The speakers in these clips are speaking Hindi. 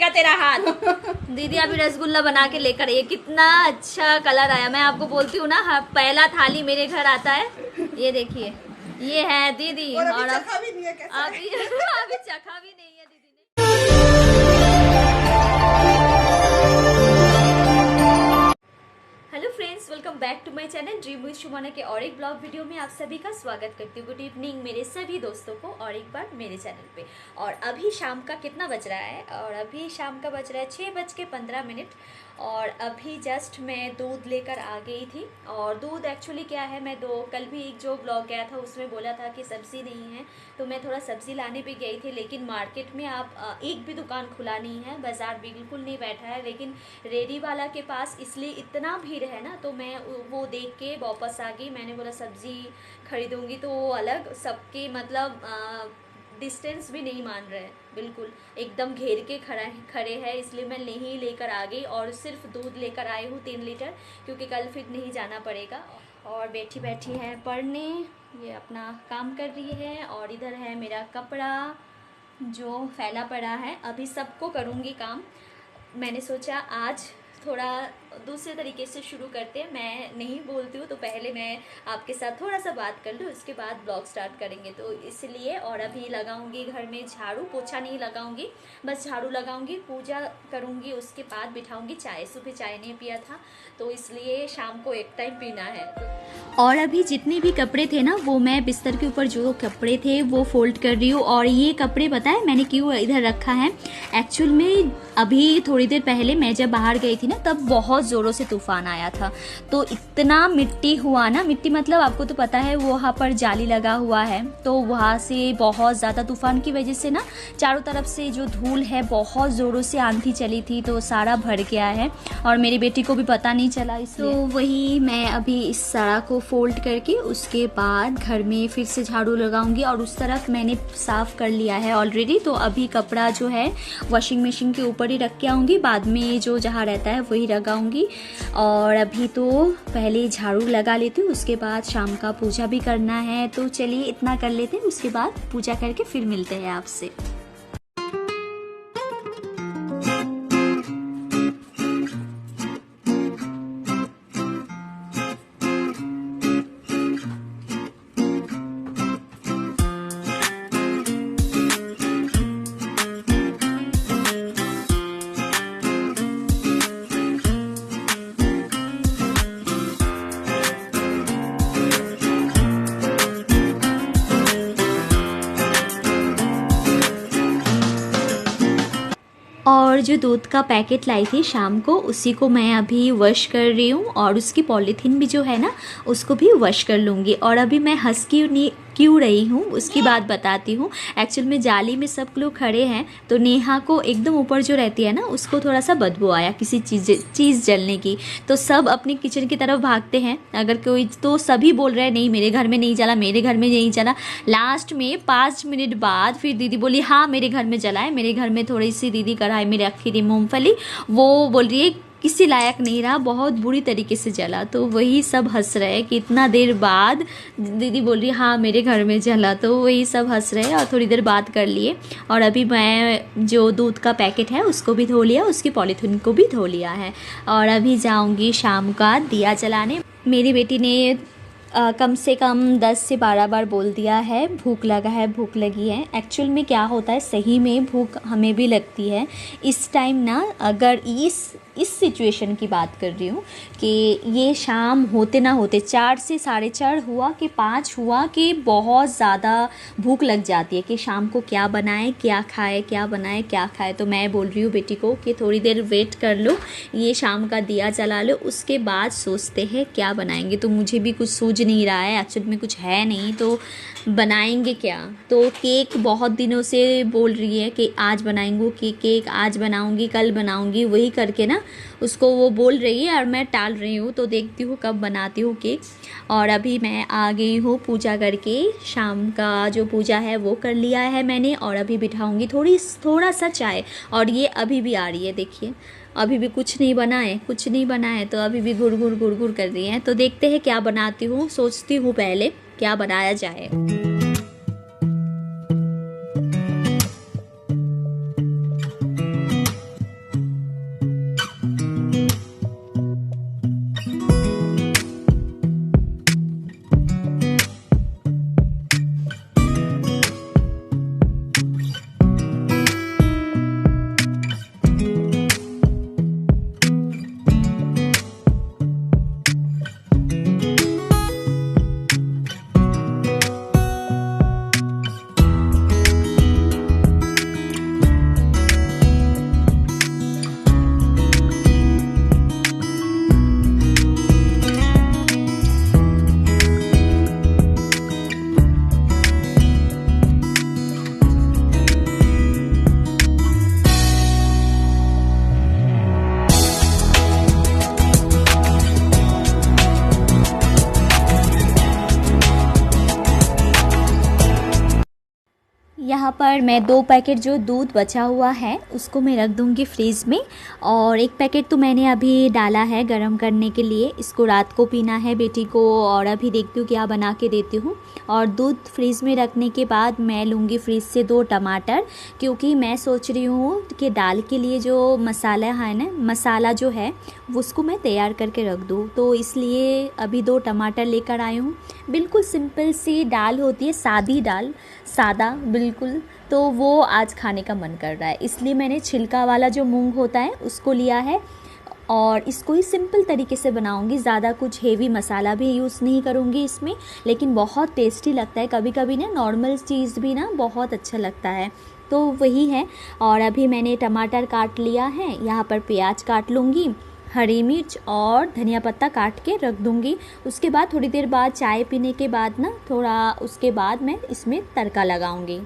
तेरा हाथ दीदी अभी रसगुल्ला बना के लेकर, ये कितना अच्छा कलर आया। मैं आपको बोलती हूँ ना, पहला थाली मेरे घर आता है। ये देखिए, ये है दीदी, और अभी चखा भी नहीं है दीदी ने। Hello friends, welcome back to my channel dream with Shumana के और एक ब्लॉग वीडियो में आप सभी का स्वागत करती हूँ। गुड इवनिंग मेरे सभी दोस्तों को और एक बार मेरे चैनल पे। और अभी शाम का कितना बज रहा है, और अभी शाम का बज रहा है 6:15। और अभी जस्ट मैं दूध लेकर आ गई थी। और दूध एक्चुअली क्या है, मैं कल भी एक जो ब्लॉग गया था उसमें बोला था कि सब्ज़ी नहीं है, तो मैं थोड़ा सब्ज़ी लाने भी गई थी। लेकिन मार्केट में आप एक भी दुकान खुला नहीं है, बाज़ार बिल्कुल नहीं बैठा है। लेकिन रेडी वाला के पास इसलिए इतना भीड़ है ना, तो मैं वो देख के वापस आ गई। मैंने बोला सब्ज़ी खरीदूँगी तो वो अलग, सबके मतलब डिस्टेंस भी नहीं मान रहे हैं, बिल्कुल एकदम घेर के खड़े हैं। इसलिए मैं नहीं लेकर आ गई और सिर्फ दूध लेकर आई हूँ 3 लीटर, क्योंकि कल फिर नहीं जाना पड़ेगा। और बैठी बैठी है पढ़ने, ये अपना काम कर रही है। और इधर है मेरा कपड़ा जो फैला पड़ा है, अभी सबको करूँगी काम। मैंने सोचा आज थोड़ा दूसरे तरीके से शुरू करते हैं। मैं नहीं बोलती हूँ तो पहले मैं आपके साथ थोड़ा सा बात कर लूँ, उसके बाद ब्लॉग स्टार्ट करेंगे, तो इसलिए। और अभी लगाऊंगी घर में झाड़ू, पोछा नहीं लगाऊंगी, बस झाड़ू लगाऊंगी, पूजा करूंगी, उसके बाद बिठाऊंगी चाय। सुबह चाय नहीं पिया था तो इसलिए शाम को एक टाइम पीना है। और अभी जितने भी कपड़े थे ना, वो मैं बिस्तर के ऊपर जो कपड़े थे वो फोल्ड कर रही हूँ। और ये कपड़े पता है मैंने क्यों इधर रखा है, एक्चुअल में अभी थोड़ी देर पहले मैं जब बाहर गई थी ना, तब बहुत ज़ोरों से तूफान आया था। तो इतना मिट्टी हुआ ना, मिट्टी मतलब आपको तो पता है वहाँ पर जाली लगा हुआ है, तो वहाँ से बहुत ज़्यादा तूफान की वजह से ना चारों तरफ से जो धूल है, बहुत ज़ोरों से आंधी चली थी, तो सारा भर गया है। और मेरी बेटी को भी पता नहीं चला, इसलिए तो वही मैं अभी इस सारा को फोल्ड करके उसके बाद घर में फिर से झाड़ू लगाऊंगी। और उस तरफ मैंने साफ़ कर लिया है ऑलरेडी, तो अभी कपड़ा जो है वॉशिंग मशीन के ऊपर ही रख के आऊँगी, बाद में जो जहाँ रहता है वही लगाऊंगी। और अभी तो पहले झाड़ू लगा लेती हूँ, उसके बाद शाम का पूजा भी करना है, तो चलिए इतना कर लेते हैं, उसके बाद पूजा करके फिर मिलते हैं आपसे। और जो दूध का पैकेट लाई थी शाम को, उसी को मैं अभी वॉश कर रही हूँ। और उसकी पॉलीथीन भी जो है ना, उसको भी वॉश कर लूँगी। और अभी मैं हंस क्यों रही हूँ उसकी बात बताती हूँ। एक्चुअल में जाली में सब लोग खड़े हैं, तो नेहा को एकदम ऊपर जो रहती है ना, उसको थोड़ा सा बदबू आया किसी चीज़ जलने की, तो सब अपने किचन की तरफ भागते हैं। अगर कोई, तो सभी बोल रहे हैं नहीं मेरे घर में नहीं जला, मेरे घर में नहीं जला। लास्ट में 5 मिनट बाद फिर दीदी बोली हाँ मेरे घर में जला है। मेरे घर में थोड़ी सी दीदी कढ़ाई में रखी थी मूँगफली, वो बोल रही है किसी लायक नहीं रहा, बहुत बुरी तरीके से जला। तो वही सब हंस रहे हैं कि इतना देर बाद दीदी बोल रही हाँ मेरे घर में जला, तो वही सब हंस रहे हैं। और थोड़ी देर बात कर लिए। और अभी मैं जो दूध का पैकेट है उसको भी धो लिया, उसकी पॉलीथीन को भी धो लिया है। और अभी जाऊंगी शाम का दिया जलाने। मेरी बेटी ने कम से कम 10 से 12 बार बोल दिया है भूख लगा है, भूख लगी है। एक्चुअल में क्या होता है, सही में भूख हमें भी लगती है इस टाइम ना। अगर इस सिचुएशन की बात कर रही हूँ कि ये शाम होते ना होते 4 से 4:30 हुआ कि 5 हुआ कि बहुत ज़्यादा भूख लग जाती है कि शाम को क्या बनाए, क्या खाए, क्या बनाए क्या खाए। तो मैं बोल रही हूँ बेटी को कि थोड़ी देर वेट कर लो, ये शाम का दिया जला लो, उसके बाद सोचते हैं क्या बनाएंगे। तो मुझे भी कुछ सूझ नहीं रहा है, एक्चुअली में कुछ है नहीं, तो बनाएंगे क्या। तो केक बहुत दिनों से बोल रही है कि आज बनाएंगे केक, आज बनाऊंगी, कल बनाऊंगी, वही करके ना उसको वो बोल रही है और मैं टाल रही हूँ। तो देखती हूँ कब बनाती हूँ केक। और अभी मैं आ गई हूँ पूजा करके, शाम का जो पूजा है वो कर लिया है मैंने। और अभी बिठाऊंगी थोड़ा सा चाय। और ये अभी भी आ रही है, देखिए अभी भी कुछ नहीं बना है तो अभी भी गुड़ कर रही है। तो देखते हैं क्या बनाती हूँ, सोचती हूँ पहले क्या बनाया जाए। यहाँ पर मैं 2 पैकेट जो दूध बचा हुआ है उसको मैं रख दूँगी फ्रीज़ में। और 1 पैकेट तो मैंने अभी डाला है गरम करने के लिए, इसको रात को पीना है बेटी को। और अभी देखती हूँ क्या बना के देती हूँ। और दूध फ्रीज़ में रखने के बाद मैं लूँगी फ्रीज़ से 2 टमाटर, क्योंकि मैं सोच रही हूँ कि दाल के लिए जो मसाला है ना, मसाला जो है उसको मैं तैयार करके रख दूँ। तो इसलिए अभी 2 टमाटर लेकर आई हूँ। बिल्कुल सिंपल सी दाल होती है, सादी दाल, सादा बिल्कुल। तो वो आज खाने का मन कर रहा है, इसलिए मैंने छिलका वाला जो मूंग होता है उसको लिया है। और इसको ही सिंपल तरीके से बनाऊंगी, ज़्यादा कुछ हेवी मसाला भी यूज़ नहीं करूंगी इसमें, लेकिन बहुत टेस्टी लगता है। कभी कभी ना नॉर्मल चीज़ भी ना बहुत अच्छा लगता है, तो वही है। और अभी मैंने टमाटर काट लिया है, यहाँ पर प्याज काट लूँगी, हरी मिर्च और धनिया पत्ता काट के रख दूँगी। उसके बाद थोड़ी देर बाद चाय पीने के बाद ना थोड़ा उसके बाद मैं इसमें तड़का लगाऊँगी।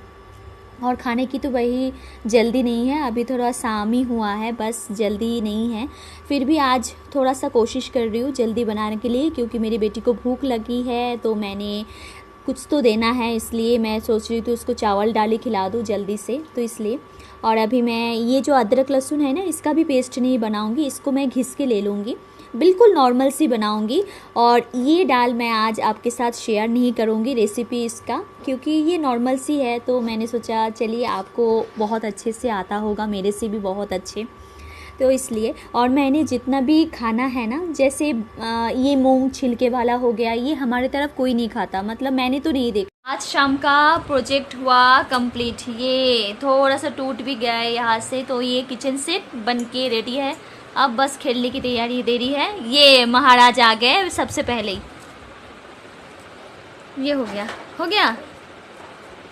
और खाने की तो वही जल्दी नहीं है, अभी थोड़ा शाम ही हुआ है, बस जल्दी नहीं है। फिर भी आज थोड़ा सा कोशिश कर रही हूँ जल्दी बनाने के लिए, क्योंकि मेरी बेटी को भूख लगी है तो मैंने कुछ तो देना है, इसलिए मैं सोच रही थी उसको चावल डाली खिला दूँ जल्दी से, तो इसलिए। और अभी मैं ये जो अदरक लहसुन है ना, इसका भी पेस्ट नहीं बनाऊँगी, इसको मैं घिस के ले लूँगी, बिल्कुल नॉर्मल सी बनाऊंगी। और ये दाल मैं आज आपके साथ शेयर नहीं करूंगी रेसिपी इसका, क्योंकि ये नॉर्मल सी है। तो मैंने सोचा चलिए आपको बहुत अच्छे से आता होगा, मेरे से भी बहुत अच्छे, तो इसलिए। और मैंने जितना भी खाना है ना, जैसे ये मूंग छिलके वाला हो गया, ये हमारे तरफ कोई नहीं खाता, मतलब मैंने तो नहीं देखा। आज शाम का प्रोजेक्ट हुआ कंप्लीट, ये थोड़ा सा टूट भी गया है यहाँ से। तो ये किचन सेट बन के रेडी है, अब बस खेलने की तैयारी दे रही है। ये महाराज आ गए सबसे पहले ही, ये हो गया।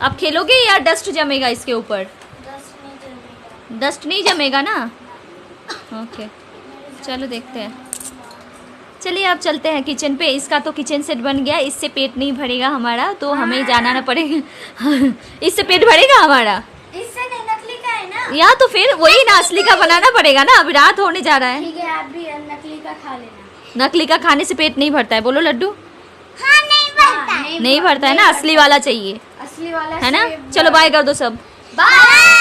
अब खेलोगे या डस्ट जमेगा इसके ऊपर? डस्ट नहीं जमेगा ना, ओके चलो देखते हैं। चलिए अब चलते हैं किचन पे। इसका तो किचन सेट बन गया, इससे पेट नहीं भरेगा हमारा, तो हमें जाना ना पड़ेगा। इससे पेट भरेगा हमारा? इससे नहीं, नकली का है ना। या तो फिर वही ना, असली का बनाना पड़ेगा ना, अभी रात होने जा रहा है। ठीक है, आप भी नकली का खा लेना। नकली का खाने से पेट नहीं भरता है, बोलो लड्डू। हाँ, नहीं भरता, नहीं भरता है ना, असली वाला चाहिए, असली वाला है ना। चलो बाय कर दो सब, बाय।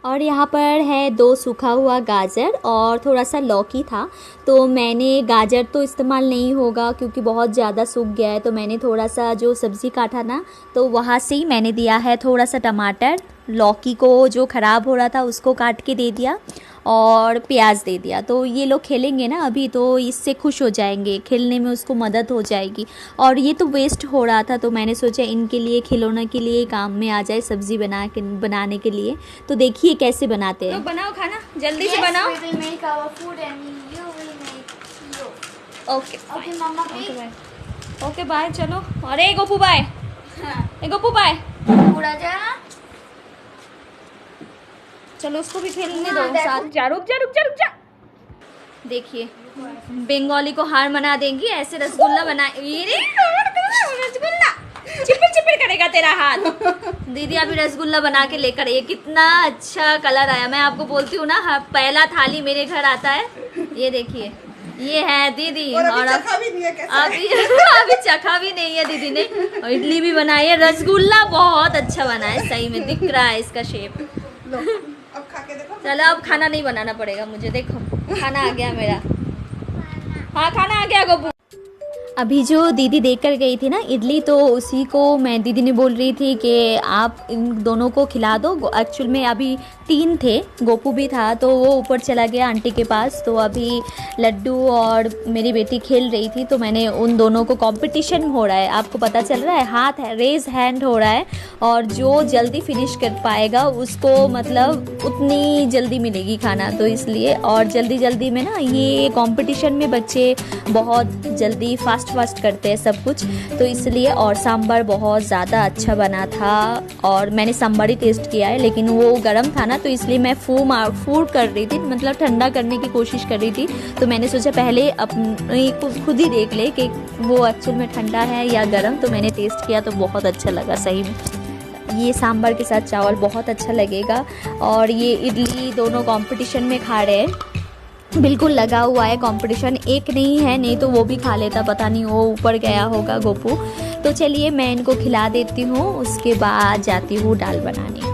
और यहाँ पर है 2 सूखा हुआ गाजर और थोड़ा सा लौकी था। तो मैंने, गाजर तो इस्तेमाल नहीं होगा क्योंकि बहुत ज़्यादा सूख गया है, तो मैंने थोड़ा सा जो सब्ज़ी काटा ना, तो वहाँ से ही मैंने दिया है थोड़ा सा टमाटर। लौकी को जो ख़राब हो रहा था उसको काट के दे दिया और प्याज दे दिया। तो ये लोग खेलेंगे ना अभी, तो इससे खुश हो जाएंगे, खेलने में उसको मदद हो जाएगी। और ये तो वेस्ट हो रहा था, तो मैंने सोचा इनके लिए, खिलौने के लिए काम में आ जाए, सब्ज़ी बनाने के लिए। तो देखिए कैसे बनाते हैं। तो बनाओ खाना, जल्दी से बनाओ। ओके मम्मा, ओके बाय। चलो, अरे गोपू बाय, गोपू बाय। पूरा जा। चलो उसको भी खेलने दो साथ। रुक जा। देखिए बंगाली को हार मना देंगी, ऐसे रसगुल्ला बना, रसगुल्ला चिपे चिपड़ करेगा तेरा हाथ। दीदी अभी रसगुल्ला बना के लेकर, ये कितना अच्छा कलर आया। मैं आपको बोलती हूँ ना, पहला थाली मेरे घर आता है। ये देखिए, ये है दीदी। और अभी चखा भी नहीं है दीदी ने। और इडली भी बनाई है, रसगुल्ला बहुत अच्छा बना है, सही में दिख रहा है इसका शेप। अब खा के देखो। चलो अब खाना नहीं बनाना पड़ेगा मुझे, देखो खाना आ गया मेरा। हाँ खाना आ गया गोपू। अभी जो दीदी देकर गई थी ना इडली, तो उसी को मैं, दीदी ने बोल रही थी कि आप इन दोनों को खिला दो। एक्चुअल में अभी 3 थे, गोपू भी था, तो वो ऊपर चला गया आंटी के पास। तो अभी लड्डू और मेरी बेटी खेल रही थी, तो मैंने उन दोनों को, कंपटीशन हो रहा है, आपको पता चल रहा है, हाथ है, रेज हैंड हो रहा है। और जो जल्दी फिनिश कर पाएगा उसको मतलब उतनी जल्दी मिलेगी खाना, तो इसलिए। और जल्दी जल्दी में ना, ये कंपटीशन में बच्चे बहुत जल्दी फास्ट करते हैं सब कुछ, तो इसलिए। और सांभर बहुत ज़्यादा अच्छा बना था, और मैंने सांभर ही टेस्ट किया है, लेकिन वो गर्म था ना, तो इसलिए मैं फूड कर रही थी, मतलब ठंडा करने की कोशिश कर रही थी। तो मैंने सोचा पहले अपने खुद ही देख ले कि वो एक्चुअल में ठंडा है या गर्म। तो मैंने टेस्ट किया तो बहुत अच्छा लगा सही में। ये सांभर के साथ चावल बहुत अच्छा लगेगा। और ये इडली दोनों कंपटीशन में खा रहे हैं, बिल्कुल लगा हुआ है कंपटीशन। एक नहीं है, नहीं तो वो भी खा लेता, पता नहीं वो ऊपर गया होगा गोपू। तो चलिए मैं इनको खिला देती हूँ, उसके बाद जाती हूँ दाल बनाने।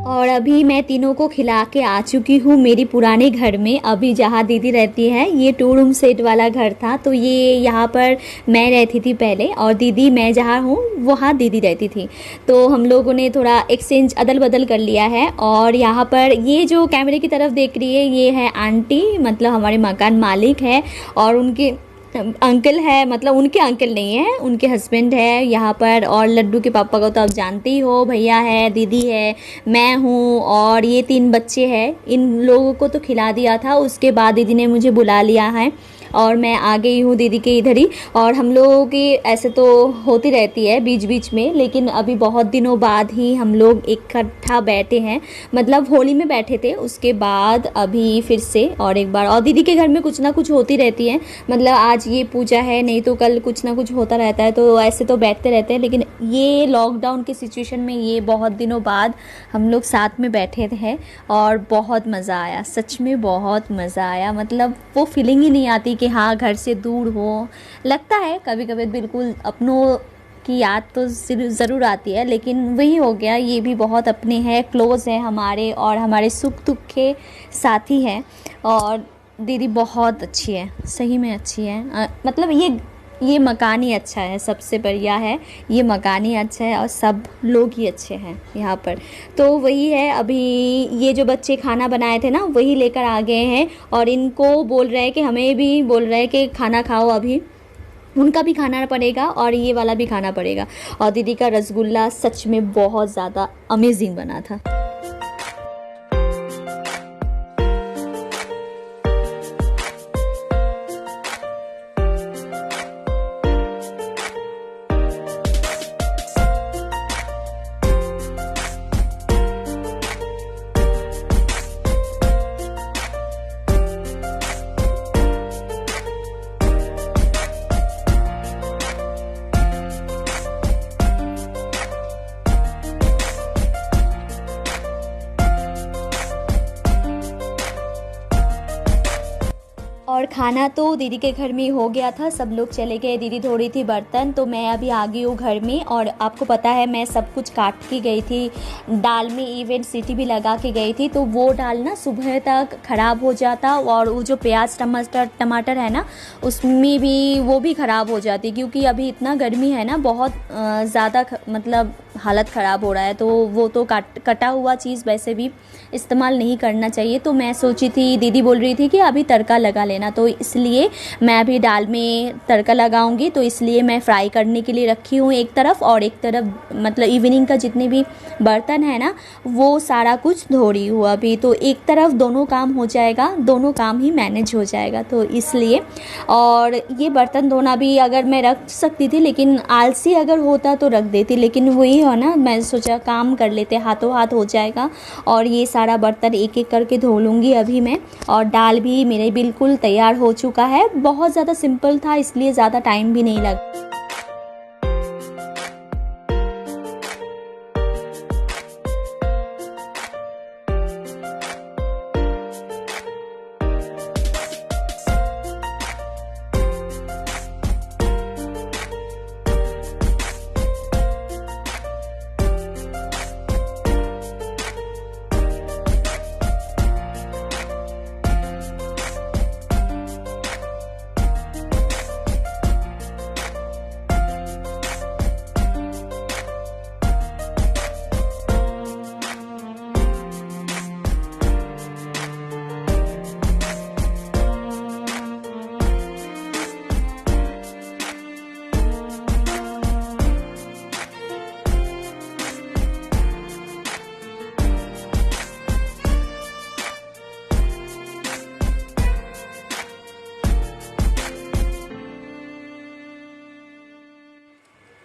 और अभी मैं तीनों को खिला के आ चुकी हूँ मेरी पुराने घर में। अभी जहाँ दीदी रहती है, ये 2 रूम सेट वाला घर था, तो ये यहाँ पर मैं रहती थी पहले, और दीदी, मैं जहाँ हूँ वहाँ दीदी रहती थी। तो हम लोगों ने थोड़ा एक्सचेंज अदल बदल कर लिया है। और यहाँ पर ये जो कैमरे की तरफ देख रही है, ये है आंटी, मतलब हमारे मकान मालिक है। और उनके अंकल है, मतलब उनके अंकल नहीं है, उनके हस्बैंड है यहाँ पर। और लड्डू के पापा को तो आप जानते ही हो, भैया है, दीदी है, मैं हूँ, और ये 3 बच्चे हैं। इन लोगों को तो खिला दिया था, उसके बाद दीदी ने मुझे बुला लिया है और मैं आ गई हूँ दीदी के इधर ही। और हम लोगों की ऐसे तो होती रहती है बीच बीच में, लेकिन अभी बहुत दिनों बाद ही हम लोग इकट्ठा बैठे हैं। मतलब होली में बैठे थे, उसके बाद अभी फिर से और एक बार। और दीदी के घर में कुछ ना कुछ होती रहती है, मतलब आज ये पूजा है, नहीं तो कल कुछ ना कुछ होता रहता है, तो ऐसे तो बैठते रहते हैं। लेकिन ये लॉकडाउन की सिचुएशन में ये बहुत दिनों बाद हम लोग साथ में बैठे थे और बहुत मज़ा आया, सच में बहुत मज़ा आया। मतलब वो फीलिंग ही नहीं आती कि हाँ घर से दूर हो। लगता है कभी कभी बिल्कुल अपनों की याद तो ज़रूर आती है, लेकिन वही हो गया, ये भी बहुत अपने हैं, क्लोज़ हैं हमारे, और हमारे सुख दुख के साथी हैं। और दीदी बहुत अच्छी है, सही में अच्छी है। मतलब ये मकान ही अच्छा है, सबसे बढ़िया है, ये मकान ही अच्छा है और सब लोग ही अच्छे हैं यहाँ पर। तो वही है, अभी ये जो बच्चे खाना बनाए थे ना, वही लेकर आ गए हैं और इनको बोल रहे हैं कि हमें भी बोल रहे हैं कि खाना खाओ, अभी उनका भी खाना पड़ेगा और ये वाला भी खाना पड़ेगा। और दीदी का रसगुल्ला सच में बहुत ज़्यादा अमेजिंग बना था। और खाना तो दीदी के घर में हो गया था, सब लोग चले गए, दीदी धो रही थी बर्तन, तो मैं अभी आ गई हूँ घर में। और आपको पता है मैं सब कुछ काट के गई थी, दाल में इवन सीटी भी लगा के गई थी, तो वो दाल ना सुबह तक ख़राब हो जाता। और वो जो प्याज टमाटर है ना, उसमें भी वो भी ख़राब हो जाती, क्योंकि अभी इतना गर्मी है ना, बहुत ज़्यादा मतलब हालत ख़राब हो रहा है। तो वो तो कटा हुआ चीज़ वैसे भी इस्तेमाल नहीं करना चाहिए। तो मैं सोची थी, दीदी बोल रही थी कि अभी तड़का लगा लेना, तो इसलिए मैं अभी दाल में तड़का लगाऊंगी, तो इसलिए मैं फ्राई करने के लिए रखी हूँ एक तरफ, और एक तरफ मतलब इवनिंग का जितने भी बर्तन है ना, वो सारा कुछ धो रही हूँ अभी। तो एक तरफ दोनों काम हो जाएगा, दोनों काम ही मैनेज हो जाएगा, तो इसलिए। और ये बर्तन धोना भी अगर मैं रख सकती थी, लेकिन आलसी अगर होता तो रख देती, लेकिन वही हो ना, मैं सोचा काम कर लेते, हाथों हाथ हो जाएगा। और ये सारा बर्तन एक एक करके धो लूँगी अभी मैं। और दाल भी मेरे बिल्कुल तैयार हो चुका है, बहुत ज़्यादा सिंपल था इसलिए ज़्यादा टाइम भी नहीं लगा।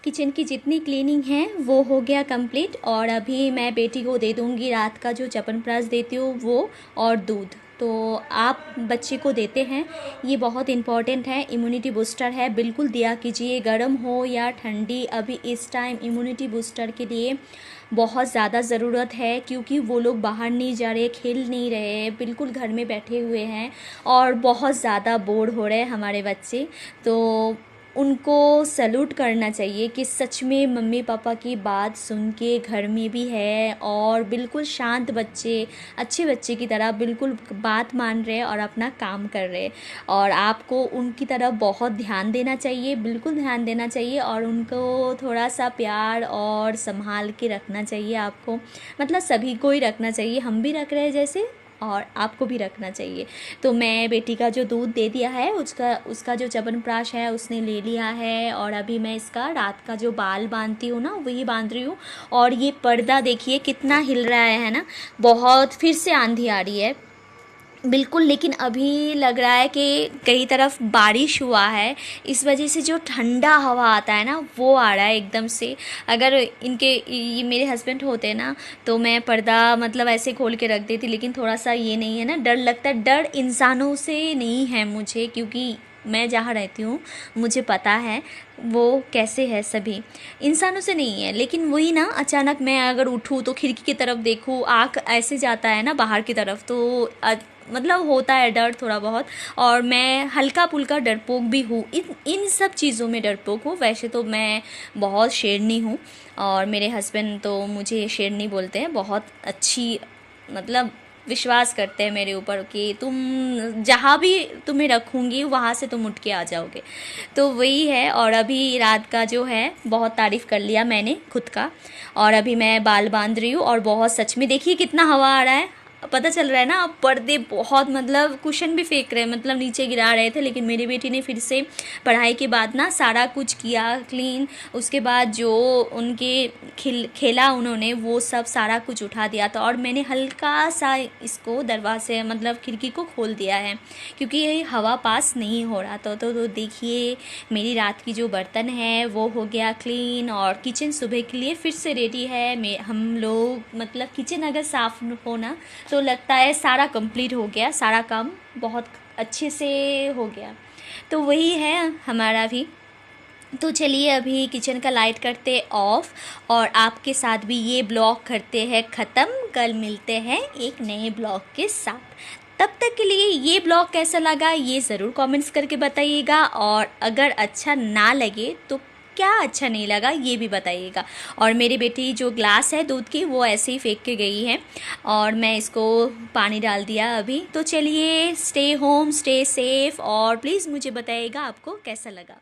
किचन की जितनी क्लीनिंग है वो हो गया कंप्लीट। और अभी मैं बेटी को दे दूँगी रात का जो च्यवनप्राश देती हूँ वो, और दूध। तो आप बच्चे को देते हैं, ये बहुत इम्पॉर्टेंट है, इम्यूनिटी बूस्टर है, बिल्कुल दिया कीजिए, गर्म हो या ठंडी। अभी इस टाइम इम्यूनिटी बूस्टर के लिए बहुत ज़्यादा ज़रूरत है, क्योंकि वो लोग बाहर नहीं जा रहे, खेल नहीं रहे, बिल्कुल घर में बैठे हुए हैं और बहुत ज़्यादा बोर हो रहे हैं हमारे बच्चे। तो उनको सैल्यूट करना चाहिए कि सच में मम्मी पापा की बात सुन के घर में भी है और बिल्कुल शांत बच्चे, अच्छे बच्चे की तरह बिल्कुल बात मान रहे हैं और अपना काम कर रहे हैं। और आपको उनकी तरफ बहुत ध्यान देना चाहिए, बिल्कुल ध्यान देना चाहिए, और उनको थोड़ा सा प्यार और संभाल के रखना चाहिए आपको, मतलब सभी को ही रखना चाहिए, हम भी रख रहे हैं जैसे, और आपको भी रखना चाहिए। तो मैं बेटी का जो दूध दे दिया है, उसका जो च्यवनप्राश है उसने ले लिया है। और अभी मैं इसका रात का जो बाल बांधती हूँ ना वही बांध रही हूँ। और ये पर्दा देखिए कितना हिल रहा है ना, बहुत फिर से आंधी आ रही है बिल्कुल। लेकिन अभी लग रहा है कि कई तरफ बारिश हुआ है, इस वजह से जो ठंडा हवा आता है ना वो आ रहा है एकदम से। अगर इनके ये मेरे हस्बैंड होते ना तो मैं पर्दा मतलब ऐसे खोल के रख देती, लेकिन थोड़ा सा ये नहीं है ना, डर लगता है। डर इंसानों से नहीं है मुझे, क्योंकि मैं जहाँ रहती हूँ मुझे पता है वो कैसे है, सभी इंसानों से नहीं है। लेकिन वही ना, अचानक मैं अगर उठूँ तो खिड़की की तरफ देखूँ, आँख ऐसे जाता है ना बाहर की तरफ, तो मतलब होता है डर थोड़ा बहुत। और मैं हल्का फुल्का डरपोक भी हूँ, इन सब चीज़ों में डरपोक हूँ। वैसे तो मैं बहुत शेरनी हूँ, और मेरे हस्बैंड तो मुझे शेरनी बोलते हैं, बहुत अच्छी, मतलब विश्वास करते हैं मेरे ऊपर कि तुम जहाँ भी तुम्हें रखूँगी वहाँ से तुम उठ के आ जाओगे। तो वही है। और अभी रात का जो है बहुत तारीफ़ कर लिया मैंने खुद का, और अभी मैं बाल बांध रही हूँ। और बहुत सच में देखिए कितना हवा आ रहा है, पता चल रहा है ना। अब पर्दे बहुत, मतलब कुशन भी फेंक रहे हैं, मतलब नीचे गिरा रहे थे, लेकिन मेरी बेटी ने फिर से पढ़ाई के बाद ना सारा कुछ किया क्लीन। उसके बाद जो उनके खेला उन्होंने वो सब सारा कुछ उठा दिया था, और मैंने हल्का सा इसको दरवाजे मतलब खिड़की को खोल दिया है, क्योंकि ये हवा पास नहीं हो रहा था। तो देखिए मेरी रात की जो बर्तन है वो हो गया क्लीन, और किचन सुबह के लिए फिर से रेडी है। हम लोग मतलब किचन अगर साफ़ होना तो लगता है सारा कंप्लीट हो गया, सारा काम बहुत अच्छे से हो गया। तो वही है हमारा भी। तो चलिए अभी किचन का लाइट करते ऑफ, और आपके साथ भी ये ब्लॉग करते हैं ख़त्म। कल मिलते हैं एक नए ब्लॉग के साथ, तब तक के लिए ये ब्लॉग कैसा लगा ये ज़रूर कमेंट्स करके बताइएगा। और अगर अच्छा ना लगे तो क्या अच्छा नहीं लगा ये भी बताइएगा। और मेरी बेटी जो ग्लास है दूध की वो ऐसे ही फेंक के गई है, और मैं इसको पानी डाल दिया अभी। तो चलिए, स्टे होम, स्टे सेफ, और प्लीज़ मुझे बताइएगा आपको कैसा लगा।